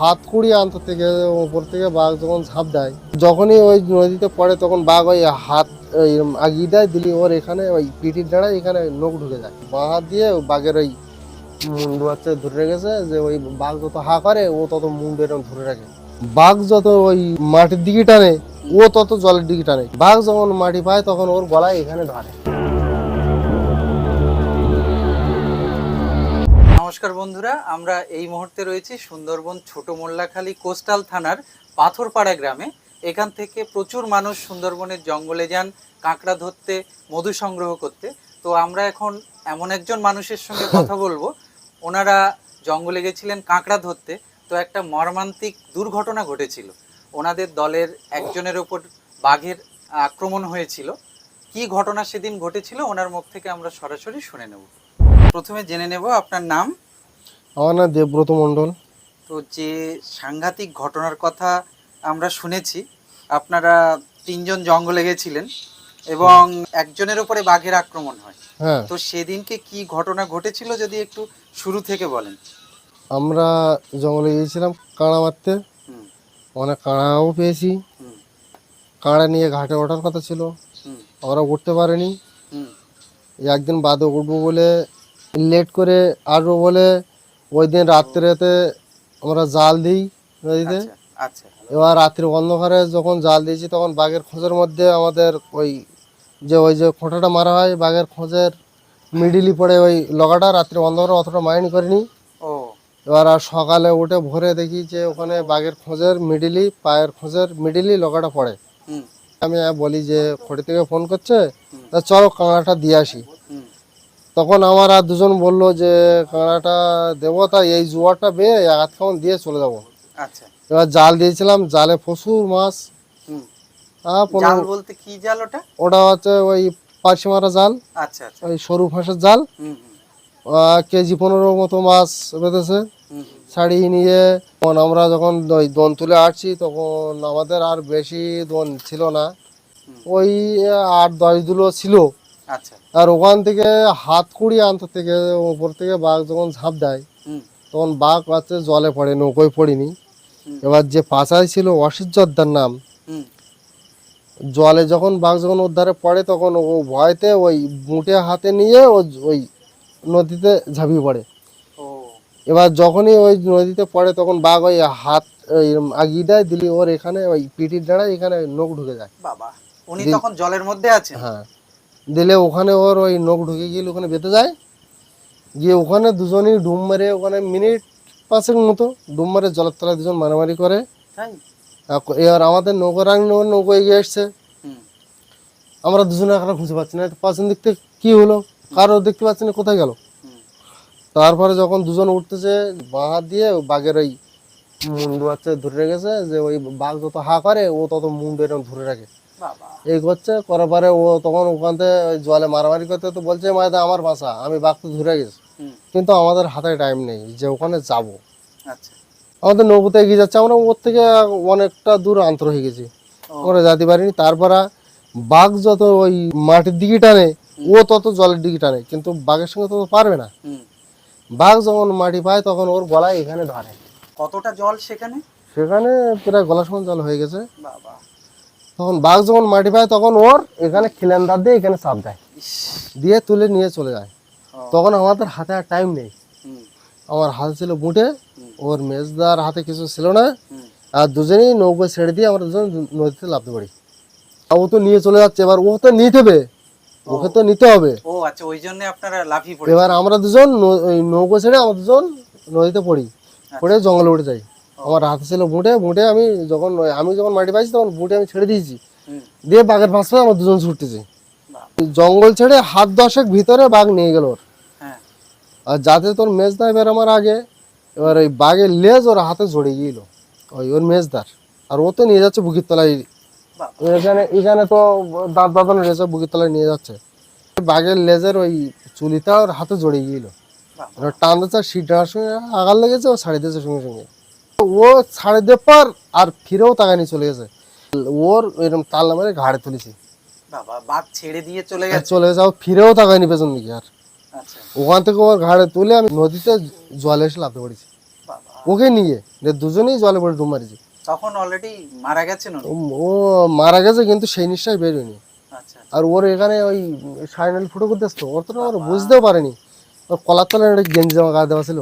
হাত কুড়িয়ে আন্তর থেকে উপর থেকে বাঘ যখন ঝাঁপ দেয়, যখনই ওই নদীতে পড়ে তখন বাঘ ওই হাত আগিয়ে দেয়, দিলি ওর এখানে ওই পিঠির ডাঁড়ায় এখানে নখ ঢুকে যায়। বাঁ হাত দিয়ে বাঘের ওই মুন্ডু হচ্ছে ধরে রেখেছে, যে ওই বাঘ যত হা করে ও তত মুন্ডু এরকম ধরে রাখে। বাঘ যত ওই মাটির দিকে টানে ও তত জলের দিকে টানে। বাঘ যখন মাটি পায় তখন ওর গলায় এখানে ধরে। নমস্কার বন্ধুরা, আমরা এই মুহূর্তে রয়েছি সুন্দরবন ছোট মোল্লাখালী কোস্টাল থানার পাথরপাড়া গ্রামে। এখান থেকে প্রচুর মানুষ সুন্দরবনের জঙ্গলে যান কাঁকড়া ধরতে, মধু সংগ্রহ করতে। তো আমরা এখন এমন একজন মানুষের সঙ্গে কথা বলবো, ওনারা জঙ্গলে গেছিলেন কাঁকড়া ধরতে। তো একটা মর্মান্তিক দুর্ঘটনা ঘটেছিল, ওনাদের দলের একজনের ওপর বাঘের আক্রমণ হয়েছিল। কি ঘটনা সেদিন ঘটেছিল ওনার মুখ থেকে আমরা সরাসরি শুনে নেব। প্রথমে জেনে নেব আপনার নাম। আমার নাম দেবব্রত মণ্ডল। তো যে সাংঘাতিক ঘটনার কথা আমরা শুনেছি, আপনারা তিনজন জঙ্গলে গেছিলেন এবং একজনের উপরে বাঘের আক্রমণ হয়। হ্যাঁ, তো সেদিনকে কি ঘটনা ঘটেছিল যদি একটু শুরু থেকে বলেন। আমরা জঙ্গলে গিয়েছিলাম কাঁড়া মারতে, হুম অনেক কাঁড়াও পেয়েছি। হুম কাঁড়া নিয়ে ঘাটে ওঠার কথা ছিল, হুম আমরা উঠতে পারিনি। হুম একদিন বাদে উঠবো বলে লেট করে আসবো বলে ওই দিন রাত্রেতে আমরা জাল দিই নদীতে। আচ্ছা আচ্ছা এবার রাত্রি অন্ধকারে যখন জাল দিয়েছি তখন বাঘের খোঁজের মধ্যে আমাদের ওই যে খোঁটাটা মারা হয় বাঘের খোঁজের মিডিলই পড়ে ওই লগাটা। রাত্রি অন্ধকারে অতটা মাইন্ড করিনি। ও এবার আর সকালে উঠে ভোরে দেখি যে ওখানে বাঘের খোঁজের মিডিলই, পায়ের খোঁজের মিডিলই লগাটা পড়ে। হুম আমি বলি যে খড়ি থেকে ফোন করছে, তা চলো কাঁকড়াটা দিয়ে আসি। হুম তখন আমার আর দুজন বললো যে কাঁকড়াটা দেবো, তা এই জোয়ারটা বেয়ে হাত খাওয়ান দিয়ে চলে যাবো। আচ্ছা এবার জাল দিয়েছিলাম, জালে প্রচুর মাছ। হুম জাল জাল বলতে কি জাল ওটা? ওটা হচ্ছে ওই পার্শে মারা জাল, আচ্ছা আচ্ছা ওই সরু ফাঁসের জাল। হুম কেজি 15 মতো মাছ বেঁধেছে। হুম ছাড়িয়ে নিয়ে তখন আমরা যখন ওই দোন তুলে আসছি তখন আমাদের আর বেশি দোন ছিল না, ওই 8-10 দুলো ছিল। আচ্ছা আর ওখান থেকে হাত কুড়িয়ে আন্তর থেকে উপর থেকে বাঘ যখন ঝাঁপ দেয় হুম তখন বাঘ হচ্ছে জলে পড়ে, নৌকোয় পড়িনি। এবার যে পাচাই ছিল অসিত জর্দার নাম, হুম জলে যখন বাঘ যখন উদ্ধারে পড়ে তখন ও ভয়তে ওই মুঠে হাতে নিয়ে ওই নদীতে ঝাঁপিয়ে পড়ে। ও এবার যখনই ওই নদীতে পড়ে তখন বাঘ ওই হাত আগিয়ে দেয়, দিলি ওর এখানে ওই পিঠির ডাঁড়ায় এখানে নখ ঢুকে যায়। বাবা, উনি তখন জলের মধ্যে আছেন? হ্যাঁ, দিলে ওখানে ওর ওই নখ ঢুকে গিয়ে ওখানে বেঁধে যায়। গিয়ে ওখানে দুজনই ডুব মেরে ওখানে মিনিট 5 মতো ডুব মেরে জলের তলায় দুজন মারামারি করে। তাই? এবার আমাদের নৌকা রাঙনি নৌকো এগিয়ে এসছে, হুম আমরা দুজনে এখন খুঁজে পাচ্ছি না, পাঁচজন দেখতে কি হলো, কারো দেখতে পাচ্ছি না, কোথায় গেল। হুম তারপরে যখন দুজন উঠতেছে, বাঁ হাত দিয়ে বাঘের ওই মুন্ডু হচ্ছে ধরে রেখেছে, যে ওই বাঘ যত হা করে ও তত মুন্ডু এরকম ধরে রাখে। বাবা এই করছে, করার পরে ও তখন ওখান থেকে ওই জলে মারামারি করতে তো বলছে মায়েদা আমার বাসা, আমি বাঘ তো ধরে গেছি। হুম কিন্তু আমাদের হাতে টাইম নেই যে ওখানে যাব। আচ্ছা আমাদের নৌকোতে এগিয়ে যাচ্ছে, আমরা ওর থেকে অনেকটা দূর আন্তর হয়ে গেছি, ও আমরা যেতে পারিনি। তারপরে বাঘ যত ওই মাটির দিকে টানে ও তত জলের দিকে টানে, কিন্তু বাঘের সঙ্গে তত পারবে না। হুম বাঘ যখন মাটি পায় তখন ওর গলায় এখানে ধরে। কতটা জল সেখানে? সেখানে প্রায় গলা সমান জল হয়ে গেছে। বাবা, তখন বাঘ যখন মাটি পায় তখন ওর এখানে খিলেন্দার দিয়ে এখানে চাপ দেয়, ইস, দিয়ে তুলে নিয়ে চলে যায়। ও, তখন আমাদের হাতে আর টাইম নেই, হুম আমার হাতে ছিল বুটে, ওর মেজদার হাতে কিছু ছিল না। হুম আর দুজনেই নৌকো ছেড়ে দিয়ে আমরা দুজন নদীতে লাফতে পারি। আর ও তো নিয়ে চলে যাচ্ছে, এবার ও তো নিতে হবে, ওকে তো নিতে হবে। ও আচ্ছা, ওই জন্য আপনারা লাফিয়ে এবার পড়েছেন। আমরা দুজন ওই নৌকো ছেড়ে আমরা দুজন নদীতে পড়ি, পড়ে জঙ্গলে উঠে যাই। আমার হাতে ছিল বুটে, আমি যখন মাটি পাইছি তখন বুটে আমি ছেড়ে দিয়েছি, হুম দিয়ে বাঘের পাশ থেকে আমরা দুজন ছুটতেছি। বাবা, জঙ্গল ছেড়ে হাত 10 ভিতরে বাঘ নিয়ে গেল ওর। হ্যাঁ আর যাতে তোর মেজদা এবার আমার আগে, এবার ওই বাঘের লেজ ওর হাতে জড়ে গিয়েছিল, ওর মেজদার। আর ও তো নিয়ে যাচ্ছে বুকির তলায়, বাবা, এখানে তো দাঁত বাঁধানো রয়েছে, বুকির তলায় নিয়ে যাচ্ছে। বাঘের লেজের ওই চুলিটা ওর হাতে জড়ে গিয়েছিল, বাবা, টান দিচ্ছে, শীত ডাঁড়ার সঙ্গে আঘাত লেগেছে, ও ছাড়ি দিয়েছে সঙ্গে সঙ্গে। ও ছাড়ি দিয়ে পর আর ফিরেও তাকায়নি, চলে গেছে। ওর এরকম তাল মেরে ঘাড়ে তুলেছি, বাবা, বাঘ ছেড়ে দিয়ে চলে গেছে? চলে যাও, ফিরেও তাকায়নি পেছন দিকে। আর আচ্ছা ওখান থেকে ওর ঘাড়ে তুলে আমি নদীতে জলে এসে লাফতে পড়েছি। বাবা, ওকে নিয়ে দুজনেই জলে পড়ে ডুব মারিছে। তখন অলরেডি মারা গেছেন উনি? ও মারা গেছে কিন্তু সেই নিশ্চয়ই বেরোয়নি। আচ্ছা আর ওর এখানে ওই সাইনাল ফুটো করতে আসতো, ওর তো না আমরা বুঝতেও পারিনি। ওর কলার তলায় একটা গেঞ্জি জামা গায়ে দেওয়া ছিল।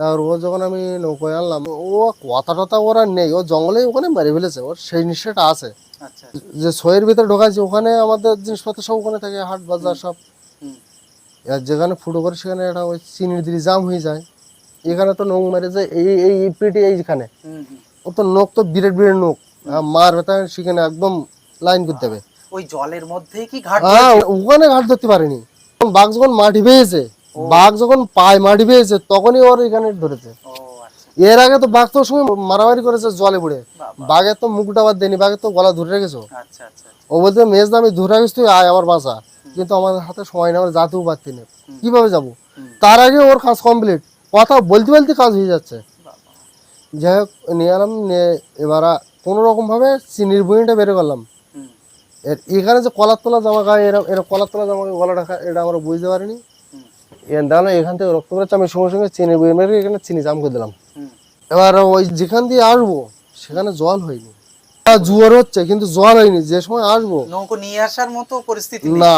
আর ও যখন আমি নৌকোয় আনলাম, ও কথা টথা ওর আর নেই, ও জঙ্গলে ওখানে মেরে ফেলেছে, ওর সেই নিশ্চয়টা আছে। আচ্ছা যে ছয়ের ভিতরে ঢোকাইছে ওখানে আমাদের জিনিসপত্র সব ওখানে থাকে, হাট বাজার সব। আর যেখানে ফুটো করে সেখানে একটা ওই চিনির দিলি জাম হয়ে যায়। এখানে তো নৌক মেরে যায় এই এই পেটে এইখানে, ও তো নখ তো বিরাট বিরাট নখ, মার ব্যথা সেখানে একদম লাইন করতে হবে। ওই জলের মধ্যেই কি ঘাট হ্যাঁ ধরেছিল? ওখানে ঘাট ধরতে পারেনি। বাঘ যখন মাটি পেয়েছে, বাঘ যখন পায়ে মাটি পেয়েছে তখনই ওর এখানে ধরেছে। ও আচ্ছা এর আগে তো বাঘ তোর সঙ্গে মারামারি করেছে জলে পড়ে, বাঘের তো মুখটা আবার দেনি, বাঘের তো গলা ধরে রেখেছো। আচ্ছা আচ্ছা ও বলতে মেজ আমি ধরে রাখিস, তুই আয় আমার বাসা, কিন্তু আমাদের হাতে সময় না, আমরা যাতেও পারতি না, কিভাবে যাবো। তার আগে ওর কাজ কমপ্লিট, কথা বলতে বলতে কাজ হয়ে যাচ্ছে। যাই হোক নিয়ে এলাম, নিয়ে এবার কোনো রকম ভাবে চিনির বুনিটা বের করলাম। এর এখানে যে কলার তোলা জামা গায়ে এরকম এরকম কলার তোলা জামা গলা ঢাকা, এটা আমরা বুঝতে পারিনি। দেখলাম এখান থেকে রক্ত বেরোচ্ছে, আমি সঙ্গে সঙ্গে চিনি বই মেরে এখানে চিনি জাম করে দিলাম। এবার ওই যেখান দিয়ে আসবো সেখানে জল হয়নি, জোয়ার হচ্ছে কিন্তু জল হয়নি। যে সময় আসবো নৌকো নিয়ে আসার মতো পরিস্থিতি নেই। না,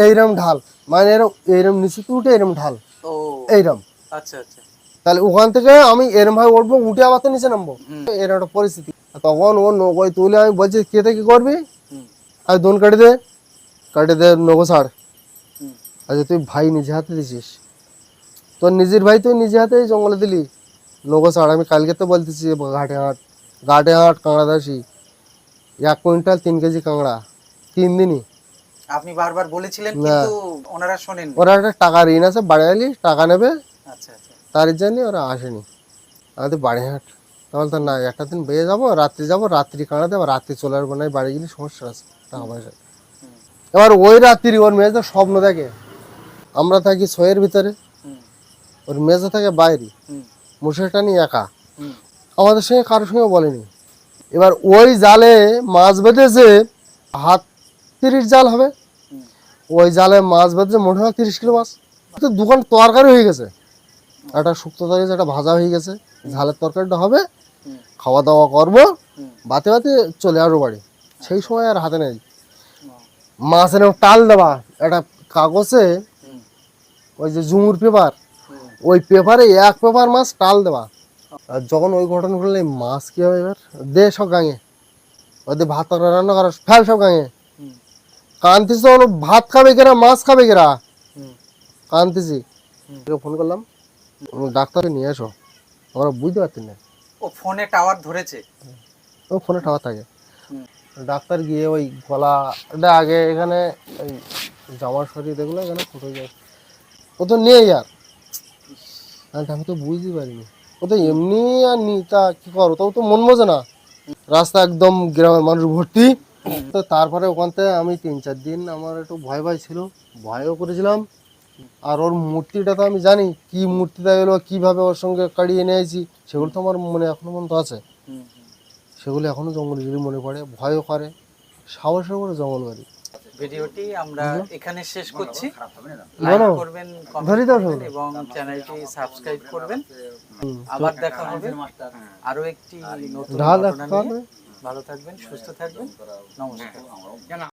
এইরকম ঢাল, মানে এরকম এইরকম নিচে উঠে এরকম ঢাল, ও এইরকম। আচ্ছা আচ্ছা তাহলে ওখান থেকে আমি এরম ভাবে উঠবো, উঠে আবার তো নিচে নামবো, এরকম একটা পরিস্থিতি। তখন ও নৌকোয় তুলে আমি বলছি কেটে কি করবি, আর দোন কেটে দে নৌকো ছাড়। আচ্ছা তুই ভাই নিজে হাতে দিছিস, তোর নিজের ভাই তুই নিজে হাতে জঙ্গলে দিলি, নৌকো ছাড়। আমি কালকে তো বলতেছি ঘাটে হাট কাঁকড়া দাসি 1 কুইন্টাল 3 কেজি কাঁকড়া 3 দিনই। আপনি বারবার বলেছিলেন কিন্তু ওনারা শোনেন। ওরা একটা টাকা ঋণ আছে, বাড়ি আলি টাকা নেবে, আচ্ছা আচ্ছা তার জন্য ওরা আসেনি। আমাদের বাড়ি হাট, তাহলে তো না, একটা দিন বেয়ে যাবো, রাত্রি যাবো, রাত্রি কাঁড়া দেবো, রাত্রি চলে আসবো, না বাড়ি গেলে সমস্যা আছে টাকা পয়সা। এবার ওই রাত্রি ওর মেয়েতে স্বপ্ন দেখে আমরা থাকি ছয়ের ভিতরে, ওর মেজে থাকে বাইরে, মশারিটা নিয়ে একা, আমাদের সঙ্গে কারোর সঙ্গে বলেনি। এবার ওই জালে মাছ বেঁধেছে, হাত 30 জাল হবে, ওই জালে মাছ বেঁধেছে মোটা 30 কিলো মাছ। তো দোকান তরকারি হয়ে গেছে, একটা শুক্তো তরকারি, একটা ভাজা হয়ে গেছে, ঝালের তরকারিটা হবে, খাওয়া দাওয়া করবো, বাতে বাতে চলে আসবো বাড়ি। সেই সময় আর হাতে নেই মাছের টাল দেওয়া একটা কাগজে, ওই যে ঝুমুর পেপার, ওই পেপারে 1 পেপার মাছ টাল দেওয়া। আর যখন ওই ঘটনা ঘটলে মাছ কি হবে, এবার দে সব গাঙে, ওদের ভাত রান্না করা ফেল সব গাঙে। কানতেছি তখন, ভাত খাবে কেরা মাছ খাবে কেরা, কানতেছি। ফোন করলাম, ডাক্তারে নিয়ে এসো, আমরা বুঝতে পারছি না। ও ফোনে টাওয়ার ধরেছে? ও ফোনে টাওয়ার থাকে। ডাক্তার গিয়ে ওই গলাটা আগে এখানে ওই জামার শরীর দেখলো এখানে ফুটে যায়, ও তো নেই আর। আমি তো বুঝতে পারিনি, ও তো এমনি আর নি, তা কি করো, তো মন বোঝে না। রাস্তা একদম গ্রামের মানুষ ভর্তি। তো তারপরে ওখান থেকে আমি 3-4 দিন আমার একটু ভয় ভয় ছিল, ভয়ও করেছিলাম। আর ওর মূর্তিটা তো আমি জানি কি মূর্তিটা এলো, কিভাবে ওর সঙ্গে কাড়িয়ে নিয়েছি, সেগুলো তো আমার মনে এখনো পর্যন্ত আছে। সেগুলো এখনো জঙ্গল যদি মনে পড়ে, ভয়ও করে, সাহসের করে জঙ্গল বাড়ি। ভিডিওটি আমরা এখানে শেষ করছি। লাইক লাইক করবেন, কমেন্ট করবেন এবং চ্যানেলটি সাবস্ক্রাইব করবেন। আবার দেখা হবে আরো একটি নতুন ঘটনা নিয়ে। ভালো থাকবেন, সুস্থ থাকবেন, নমস্কার।